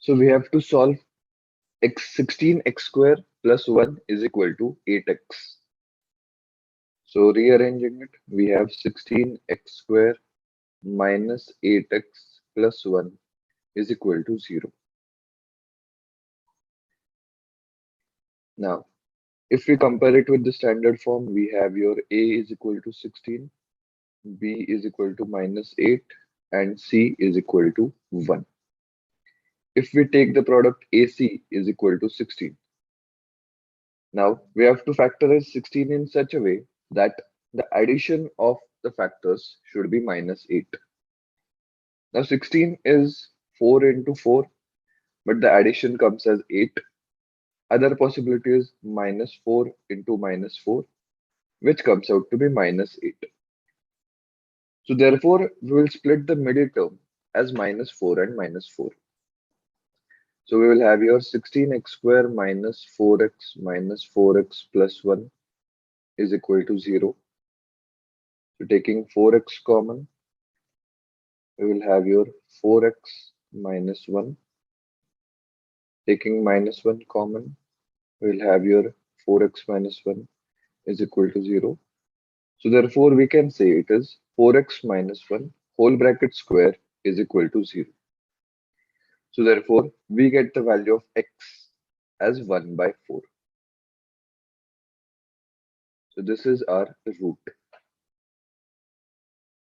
So we have to solve 16x square plus 1 is equal to 8x. So rearranging it, we have 16x square minus 8x plus 1 is equal to 0. Now, if we compare it with the standard form, we have your a is equal to 16, b is equal to minus 8, and c is equal to 1. If we take the product AC is equal to 16. Now, we have to factorize 16 in such a way that the addition of the factors should be minus 8. Now, 16 is 4 into 4, but the addition comes as 8. Other possibility is minus 4 into minus 4, which comes out to be minus 8. So therefore, we will split the middle term as minus 4 and minus 4. So we will have your 16x square minus 4x plus 1 is equal to 0. So taking 4x common, we will have your 4x minus 1. Taking minus 1 common, we will have your 4x minus 1 is equal to 0. So therefore, we can say it is 4x minus 1 whole bracket square is equal to 0. So therefore, we get the value of x as 1 by 4. So this is our root.